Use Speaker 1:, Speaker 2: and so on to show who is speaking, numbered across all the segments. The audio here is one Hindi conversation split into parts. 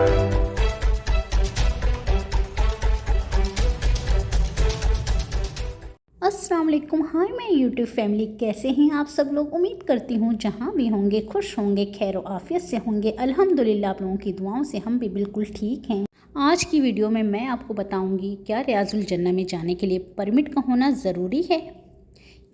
Speaker 1: अस्सलाम वालेकुम। हाय मैं यूट्यूब फैमिली, कैसे हैं आप सब लोग। उम्मीद करती हूँ जहाँ भी होंगे खुश होंगे, खैर आफियत से होंगे। अल्हम्दुलिल्लाह आप लोगों की दुआओं से हम भी बिल्कुल ठीक हैं। आज की वीडियो में मैं आपको बताऊंगी क्या रियाजुल जन्नह में जाने के लिए परमिट का होना ज़रूरी है।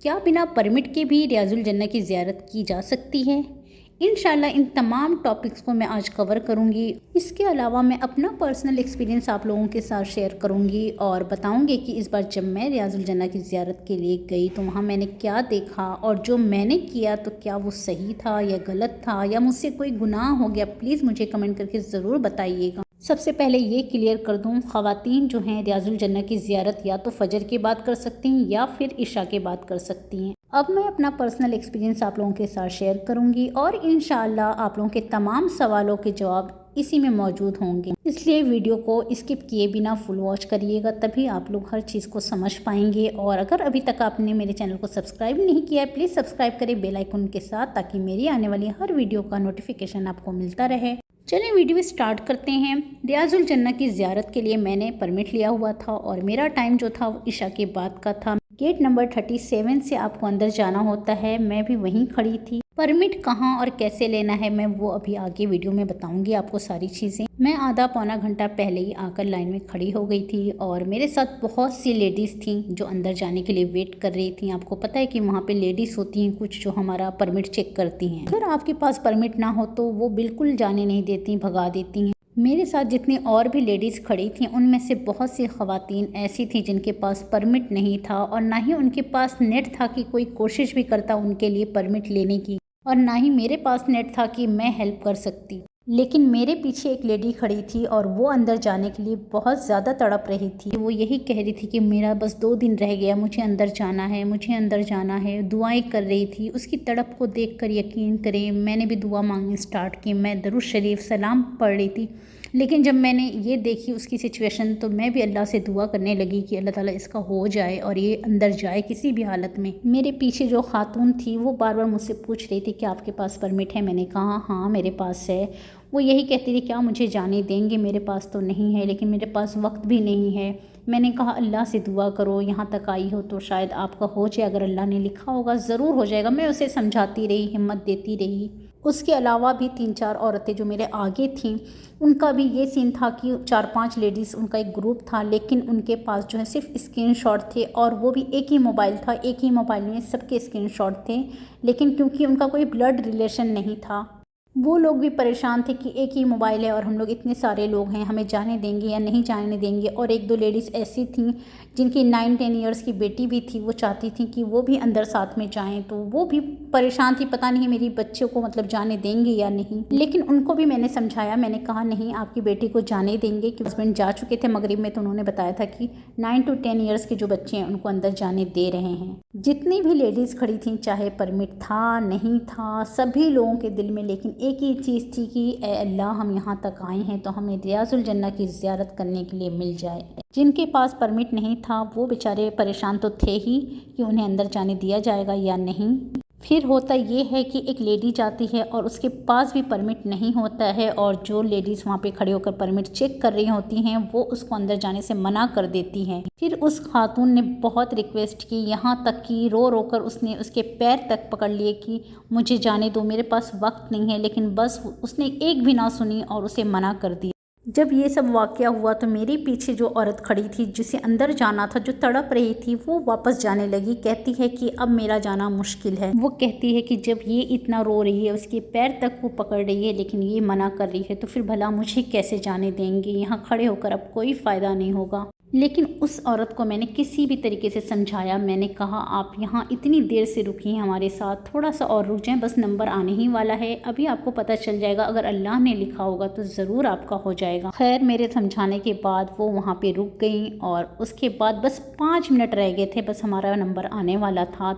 Speaker 1: क्या बिना परमिट के भी रियाजुल जन्नह की ज़ियारत की जा सकती है। इंशाल्लाह इन तमाम टॉपिक्स को मैं आज कवर करूंगी। इसके अलावा मैं अपना पर्सनल एक्सपीरियंस आप लोगों के साथ शेयर करूंगी और बताऊंगी कि इस बार जब मैं रियाजुल जन्नह की ज़ियारत के लिए गई तो वहाँ मैंने क्या देखा और जो मैंने किया तो क्या वो सही था या गलत था या मुझसे कोई गुनाह हो गया। प्लीज़ मुझे कमेंट करके ज़रूर बताइएगा। सबसे पहले ये क्लियर कर दूं, ख़वातीन जो हैं रियाजुल जन्नह की ज़ियारत या तो फजर के बाद कर सकती हैं या फिर इशा के बाद कर सकती हैं। अब मैं अपना पर्सनल एक्सपीरियंस आप लोगों के साथ शेयर करूंगी और इंशाल्लाह आप लोगों के तमाम सवालों के जवाब इसी में मौजूद होंगे, इसलिए वीडियो को स्किप किए बिना फुल वॉच करिएगा, तभी आप लोग हर चीज़ को समझ पाएंगे। और अगर अभी तक आपने मेरे चैनल को सब्सक्राइब नहीं किया है, प्लीज़ सब्सक्राइब करें बेल आइकन के साथ, ताकि मेरी आने वाली हर वीडियो का नोटिफिकेशन आपको मिलता रहे। चलिए वीडियो स्टार्ट करते हैं। रियाजुल जन्नह की ज़ियारत के लिए मैंने परमिट लिया हुआ था और मेरा टाइम जो था वो इशा के बाद का था। गेट नंबर 37 से आपको अंदर जाना होता है, मैं भी वहीं खड़ी थी। परमिट कहाँ और कैसे लेना है मैं वो अभी आगे वीडियो में बताऊंगी आपको सारी चीज़ें। मैं आधा पौना घंटा पहले ही आकर लाइन में खड़ी हो गई थी और मेरे साथ बहुत सी लेडीज़ थी जो अंदर जाने के लिए वेट कर रही थी। आपको पता है कि वहाँ पे लेडीज़ होती हैं कुछ जो हमारा परमिट चेक करती हैं। अगर आपके पास परमिट ना हो तो वो बिल्कुल जाने नहीं देती, भगा देती हैं। मेरे साथ जितनी और भी लेडीज़ खड़ी थीं उनमें से बहुत सी ख़वातीन ऐसी थी जिनके पास परमिट नहीं था और ना ही उनके पास नेट था कि कोई कोशिश भी करता उनके लिए परमिट लेने की, और ना ही मेरे पास नेट था कि मैं हेल्प कर सकती। लेकिन मेरे पीछे एक लेडी खड़ी थी और वो अंदर जाने के लिए बहुत ज़्यादा तड़प रही थी। वो यही कह रही थी कि मेरा बस 2 दिन रह गया, मुझे अंदर जाना है, मुझे अंदर जाना है। दुआएं कर रही थी। उसकी तड़प को देखकर यकीन करें मैंने भी दुआ मांगनी स्टार्ट की। मैं दरूद शरीफ सलाम पढ़ रही थी, लेकिन जब मैंने ये देखी उसकी सिचुएशन तो मैं भी अल्लाह से दुआ करने लगी कि अल्लाह ताला इसका हो जाए और ये अंदर जाए किसी भी हालत में। मेरे पीछे जो खातून थी वो बार बार मुझसे पूछ रही थी कि आपके पास परमिट है। मैंने कहा हाँ मेरे पास है। वो यही कहती थी क्या मुझे जाने देंगे, मेरे पास तो नहीं है, लेकिन मेरे पास वक्त भी नहीं है। मैंने कहा अल्लाह से दुआ करो, यहाँ तक आई हो तो शायद आपका हो जाए, अगर अल्लाह ने लिखा होगा ज़रूर हो जाएगा। मैं उसे समझाती रही, हिम्मत देती रही। उसके अलावा भी 3-4 औरतें जो मेरे आगे थीं उनका भी ये सीन था कि 4-5 लेडीज़ उनका एक ग्रुप था, लेकिन उनके पास जो है सिर्फ स्क्रीनशॉट थे और वो भी एक ही मोबाइल था। एक ही मोबाइल में सबके स्क्रीनशॉट थे, लेकिन क्योंकि उनका कोई ब्लड रिलेशन नहीं था वो लोग भी परेशान थे कि एक ही मोबाइल है और हम लोग इतने सारे लोग हैं, हमें जाने देंगे या नहीं जाने देंगे। और 1-2 लेडीज़ ऐसी थीं जिनकी 9-10 ईयर्स की बेटी भी थी, वो चाहती थी कि वो भी अंदर साथ में जाएं, तो वो भी परेशान थी, पता नहीं मेरी बच्चे को मतलब जाने देंगे या नहीं। लेकिन उनको भी मैंने समझाया, मैंने कहा नहीं आपकी बेटी को जाने देंगे, कि हस्बैंड जा चुके थे मगरिब में तो उन्होंने बताया था कि 9 to 10 ईयर्स के जो बच्चे हैं उनको अंदर जाने दे रहे हैं। जितनी भी लेडीज़ खड़ी थी चाहे परमिट था नहीं था, सभी लोगों के दिल में लेकिन एक ही चीज़ थी कि ए अल्लाह हम यहाँ तक आए हैं तो हमें रियाजुल जन्नह की ज़ियारत करने के लिए मिल जाए। जिनके पास परमिट नहीं था वो बेचारे परेशान तो थे ही कि उन्हें अंदर जाने दिया जाएगा या नहीं। फिर होता ये है कि एक लेडी जाती है और उसके पास भी परमिट नहीं होता है और जो लेडीज़ वहाँ पे खड़े होकर परमिट चेक कर रही होती हैं वो उसको अंदर जाने से मना कर देती हैं। फिर उस खातून ने बहुत रिक्वेस्ट की, यहाँ तक कि रो रो कर उसने उसके पैर तक पकड़ लिए कि मुझे जाने दो, मेरे पास वक्त नहीं है, लेकिन बस उसने एक भी ना सुनी और उसे मना कर दिया। जब ये सब वाक़या हुआ तो मेरे पीछे जो औरत खड़ी थी जिसे अंदर जाना था, जो तड़प रही थी, वो वापस जाने लगी। कहती है कि अब मेरा जाना मुश्किल है। वो कहती है कि जब ये इतना रो रही है, उसके पैर तक वो पकड़ रही है लेकिन ये मना कर रही है, तो फिर भला मुझे कैसे जाने देंगे, यहाँ खड़े होकर अब कोई फ़ायदा नहीं होगा। लेकिन उस औरत को मैंने किसी भी तरीके से समझाया। मैंने कहा आप यहाँ इतनी देर से रुकी हैं हमारे साथ, थोड़ा सा और रुक जाएं, बस नंबर आने ही वाला है, अभी आपको पता चल जाएगा, अगर अल्लाह ने लिखा होगा तो ज़रूर आपका हो जाएगा। खैर मेरे समझाने के बाद वो वहाँ पे रुक गई और उसके बाद बस 5 मिनट रह गए थे, बस हमारा नंबर आने वाला था।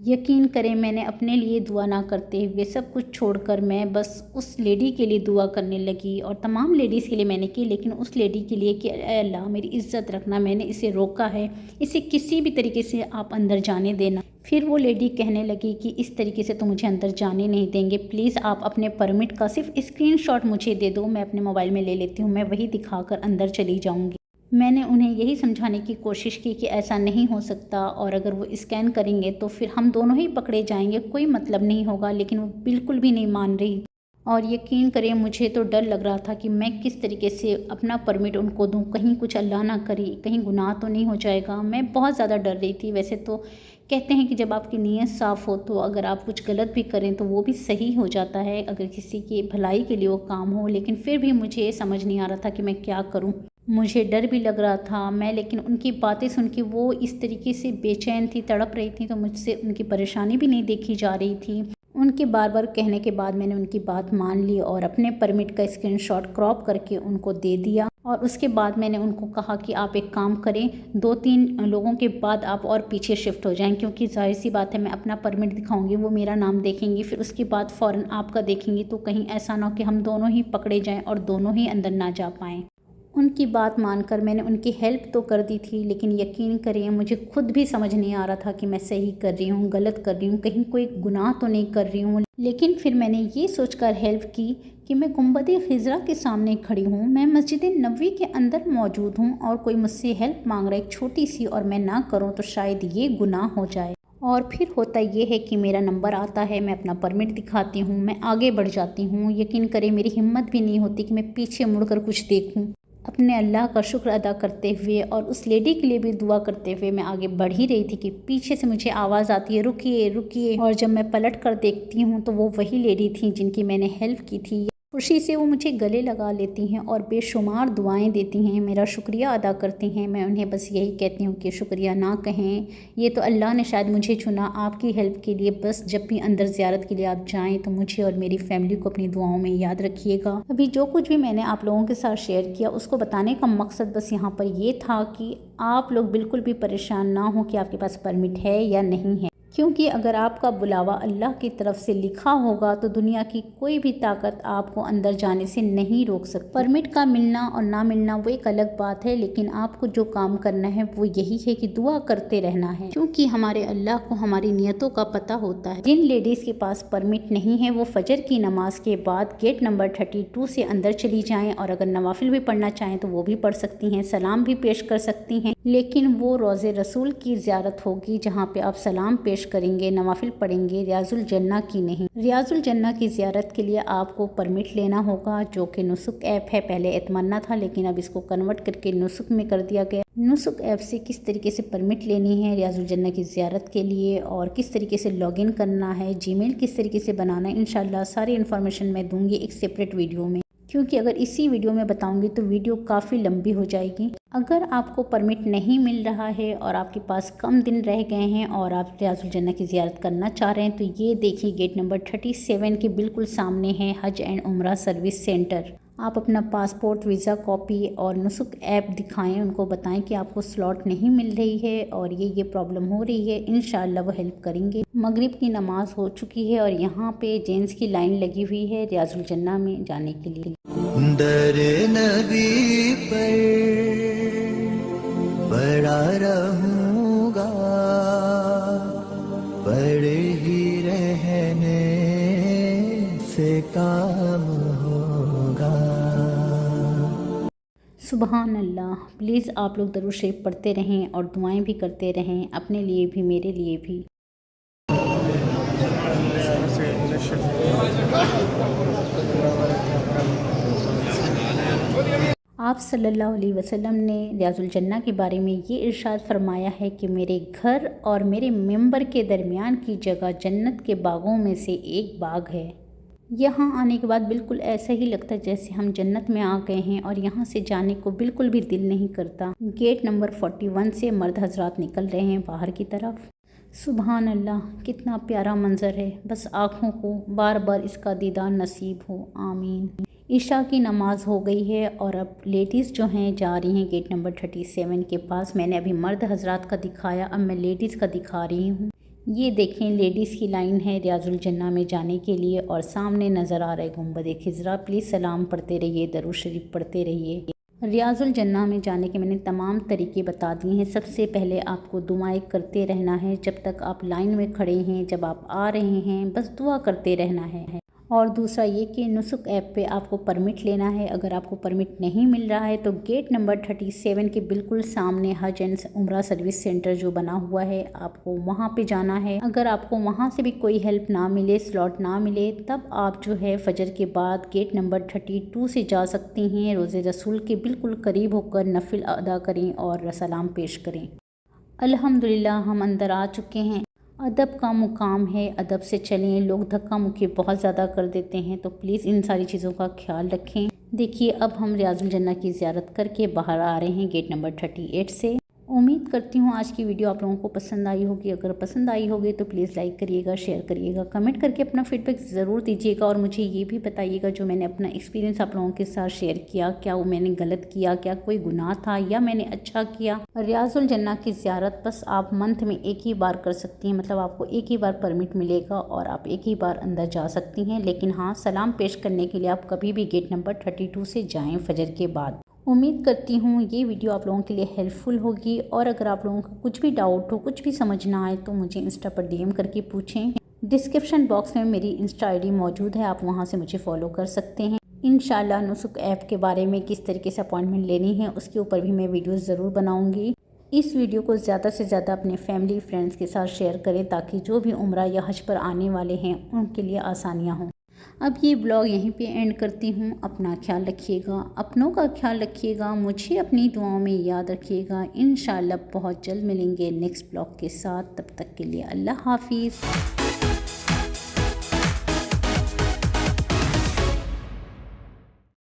Speaker 1: यकीन करें मैंने अपने लिए दुआ ना करते हुए सब कुछ छोड़कर मैं बस उस लेडी के लिए दुआ करने लगी और तमाम लेडीज़ के लिए मैंने की, लेकिन उस लेडी के लिए कि अल्लाह मेरी इज़्ज़त रखना, मैंने इसे रोका है, इसे किसी भी तरीके से आप अंदर जाने देना। फिर वो लेडी कहने लगी कि इस तरीके से तो मुझे अंदर जाने नहीं देंगे, प्लीज़ आप अपने परमिट का सिर्फ स्क्रीनशॉट मुझे दे दो, मैं अपने मोबाइल में ले लेती हूँ, मैं वही दिखाकर अंदर चली जाऊँगी। मैंने उन्हें यही समझाने की कोशिश की कि ऐसा नहीं हो सकता और अगर वो स्कैन करेंगे तो फिर हम दोनों ही पकड़े जाएंगे, कोई मतलब नहीं होगा, लेकिन वो बिल्कुल भी नहीं मान रही। और यकीन करें मुझे तो डर लग रहा था कि मैं किस तरीके से अपना परमिट उनको दूं, कहीं कुछ अल्लाह ना करे, कहीं गुनाह तो नहीं हो जाएगा। मैं बहुत ज़्यादा डर रही थी। वैसे तो कहते हैं कि जब आपकी नीयत साफ़ हो तो अगर आप कुछ गलत भी करें तो वो भी सही हो जाता है, अगर किसी की भलाई के लिए वो काम हो। लेकिन फिर भी मुझे समझ नहीं आ रहा था कि मैं क्या करूँ। मुझे डर भी लग रहा था मैं, लेकिन उनकी बातें सुन के वो इस तरीके से बेचैन थी, तड़प रही थी, तो मुझसे उनकी परेशानी भी नहीं देखी जा रही थी। उनके बार बार कहने के बाद मैंने उनकी बात मान ली और अपने परमिट का स्क्रीनशॉट क्रॉप करके उनको दे दिया। और उसके बाद मैंने उनको कहा कि आप एक काम करें, 2-3 लोगों के बाद आप और पीछे शिफ्ट हो जाएं, क्योंकि जाहिर सी बात है मैं अपना परमिट दिखाऊंगी, वो मेरा नाम देखेंगी, फिर उसके बाद फ़ौरन आपका देखेंगी, तो कहीं ऐसा ना हो कि हम दोनों ही पकड़े जाएं और दोनों ही अंदर ना जा पाएँ। उनकी बात मानकर मैंने उनकी हेल्प तो कर दी थी, लेकिन यकीन करिए मुझे खुद भी समझ नहीं आ रहा था कि मैं सही कर रही हूँ, गलत कर रही हूँ, कहीं कोई गुनाह तो नहीं कर रही हूँ। लेकिन फिर मैंने ये सोचकर हेल्प की कि मैं गुंबद खिज़रा के सामने खड़ी हूँ, मैं मस्जिद नबवी के अंदर मौजूद हूँ और कोई मुझसे हेल्प मांग रहा है एक छोटी सी, और मैं ना करूँ तो शायद ये गुनाह हो जाए। और फिर होता ये है कि मेरा नंबर आता है, मैं अपना परमिट दिखाती हूँ, मैं आगे बढ़ जाती हूँ। यकीन करें मेरी हिम्मत भी नहीं होती कि मैं पीछे मुड़कर कुछ देखूँ। अपने अल्लाह का शुक्र अदा करते हुए और उस लेडी के लिए भी दुआ करते हुए मैं आगे बढ़ ही रही थी कि पीछे से मुझे आवाज़ आती है, रुकिए रुकिए। और जब मैं पलट कर देखती हूँ तो वो वही लेडी थी जिनकी मैंने हेल्प की थी। खुशी से वो मुझे गले लगा लेती हैं और बेशुमार दुआएं देती हैं, मेरा शुक्रिया अदा करती हैं। मैं उन्हें बस यही कहती हूँ कि शुक्रिया ना कहें, ये तो अल्लाह ने शायद मुझे चुना आपकी हेल्प के लिए। बस जब भी अंदर ज़ियारत के लिए आप जाएं तो मुझे और मेरी फैमिली को अपनी दुआओं में याद रखिएगा। अभी जो कुछ भी मैंने आप लोगों के साथ शेयर किया उसको बताने का मकसद बस यहाँ पर ये था कि आप लोग बिल्कुल भी परेशान ना हो कि आपके पास परमिट है या नहीं है, क्योंकि अगर आपका बुलावा अल्लाह की तरफ से लिखा होगा तो दुनिया की कोई भी ताकत आपको अंदर जाने से नहीं रोक सकती। परमिट का मिलना और ना मिलना वो एक अलग बात है, लेकिन आपको जो काम करना है वो यही है कि दुआ करते रहना है, क्योंकि हमारे अल्लाह को हमारी नियतों का पता होता है। जिन लेडीज़ के पास परमिट नहीं है वो फजर की नमाज के बाद गेट नंबर 32 से अंदर चली जाएँ, और अगर नवाफिल भी पढ़ना चाहें तो वो भी पढ़ सकती हैं, सलाम भी पेश कर सकती हैं, लेकिन वो रोज़े रसूल की ज़ियारत होगी जहाँ पे आप सलाम पेश करेंगे, नवाफिल पढ़ेंगे, रियाजुल जन्ना की नहीं। रियाजुल जन्ना की ज़ियारत के लिए आपको परमिट लेना होगा, जो कि नुसुक ऐप है। पहले एतमन्ना था लेकिन अब इसको कन्वर्ट करके नुसुक में कर दिया गया। नुसुक ऐप से किस तरीके से परमिट लेनी है रियाजुल जन्ना की ज़ियारत के लिए और किस तरीके से लॉगिन करना है, जीमेल किस तरीके से बनाना है, इंशाल्लाह सारी इन्फॉर्मेशन मैं दूंगी एक सेपरेट वीडियो में, क्योंकि अगर इसी वीडियो में बताऊंगी तो वीडियो काफ़ी लंबी हो जाएगी। अगर आपको परमिट नहीं मिल रहा है और आपके पास कम दिन रह गए हैं और आप रियाजुल जन्ना की ज़ियारत करना चाह रहे हैं तो ये देखिए गेट नंबर 37 के बिल्कुल सामने है हज एंड उम्रा सर्विस सेंटर। आप अपना पासपोर्ट, वीज़ा कॉपी और नुसुक ऐप दिखाएं, उनको बताएं कि आपको स्लॉट नहीं मिल रही है और ये प्रॉब्लम हो रही है। इंशाल्लाह वो हेल्प करेंगे। मगरिब की नमाज हो चुकी है और यहाँ पे जेंट्स की लाइन लगी हुई है रियाजुल जन्ना में जाने के लिए।
Speaker 2: दर नबी पर पड़ा रहूँगा, पड़े ही रहने से काम होगा।
Speaker 1: सुबहान अल्लाह। प्लीज़ आप लोग दरूद शरीफ पढ़ते रहें और दुआएं भी करते रहें, अपने लिए भी मेरे लिए भी। आप सल्लल्लाहु अलैहि वसल्लम ने रियाजुल जन्ना के बारे में ये इरशाद फरमाया है कि मेरे घर और मेरे मेंबर के दरमियान की जगह जन्नत के बागों में से एक बाग है। यहाँ आने के बाद बिल्कुल ऐसा ही लगता है जैसे हम जन्नत में आ गए हैं और यहाँ से जाने को बिल्कुल भी दिल नहीं करता। गेट नंबर 41 से मर्द हजरात निकल रहे हैं बाहर की तरफ। सुबहान अल्लाह, कितना प्यारा मंजर है, बस आँखों को बार बार इसका दीदार नसीब हो, आमीन। ईशा की नमाज हो गई है और अब लेडीज़ जो हैं जा रही हैं गेट नंबर 37 के पास। मैंने अभी मर्द हजरात का दिखाया, अब मैं लेडीज़ का दिखा रही हूँ। ये देखें लेडीज़ की लाइन है रियाजुल जन्ना में जाने के लिए और सामने नज़र आ रहा है गुंबद खिज़रा। प्लीज़ सलाम पढ़ते रहिए, दरूद शरीफ पढ़ते रहिए। रियाजुल जन्ना में जाने के मैंने तमाम तरीके बता दिए हैं। सबसे पहले आपको दुआएं करते रहना है जब तक आप लाइन में खड़े हैं, जब आप आ रहे हैं बस दुआ करते रहना है। और दूसरा ये कि नुसुक ऐप पे आपको परमिट लेना है। अगर आपको परमिट नहीं मिल रहा है तो गेट नंबर 37 के बिल्कुल सामने हज एंड उम्रा सर्विस सेंटर जो बना हुआ है, आपको वहाँ पे जाना है। अगर आपको वहाँ से भी कोई हेल्प ना मिले, स्लॉट ना मिले, तब आप जो है फजर के बाद गेट नंबर 32 से जा सकती हैं। रोज़े रसूल के बिल्कुल करीब होकर नफिल अदा करें और सलाम पेश करें। अल्हम्दुलिल्लाह हम अंदर आ चुके हैं। अदब का मुकाम है, अदब से चलें। लोग धक्का मुक्की बहुत ज़्यादा कर देते हैं, तो प्लीज़ इन सारी चीज़ों का ख्याल रखें। देखिए अब हम रियाजुल जन्ना की ज़ियारत करके बाहर आ रहे हैं गेट नंबर 38 से। उम्मीद करती हूँ आज की वीडियो आप लोगों को पसंद आई होगी। अगर पसंद आई होगी तो प्लीज़ लाइक करिएगा, शेयर करिएगा, कमेंट करके अपना फीडबैक ज़रूर दीजिएगा और मुझे ये भी बताइएगा जो मैंने अपना एक्सपीरियंस आप लोगों के साथ शेयर किया, क्या वो मैंने गलत किया, क्या कोई गुनाह था या मैंने अच्छा किया। रियाजुल जन्ना की ज़ियारत बस आप मंथ में एक ही बार कर सकती हैं, मतलब आपको एक ही बार परमिट मिलेगा और आप एक ही बार अंदर जा सकती हैं। लेकिन हाँ, सलाम पेश करने के लिए आप कभी भी गेट नंबर 32 से जाएँ फजर के बाद। उम्मीद करती हूँ ये वीडियो आप लोगों के लिए हेल्पफुल होगी और अगर आप लोगों का कुछ भी डाउट हो, कुछ भी समझ ना आए तो मुझे इंस्टा पर डीएम करके पूछें। डिस्क्रिप्शन बॉक्स में मेरी इंस्टा आईडी मौजूद है, आप वहाँ से मुझे फॉलो कर सकते हैं। इंशाल्लाह नुसुक ऐप के बारे में किस तरीके से अपॉइंटमेंट लेनी है उसके ऊपर भी मैं वीडियो ज़रूर बनाऊँगी। इस वीडियो को ज़्यादा से ज़्यादा अपने फैमिली फ्रेंड्स के साथ शेयर करें ताकि जो भी उम्रा या हज पर आने वाले हैं उनके लिए आसानियाँ हों। अब ये ब्लॉग यहीं पे एंड करती हूँ। अपना ख्याल रखिएगा, अपनों का ख्याल रखिएगा, मुझे अपनी दुआओं में याद रखिएगा। इंशाल्लाह बहुत जल्द मिलेंगे नेक्स्ट ब्लॉग के साथ। तब तक के लिए अल्लाह हाफिज़।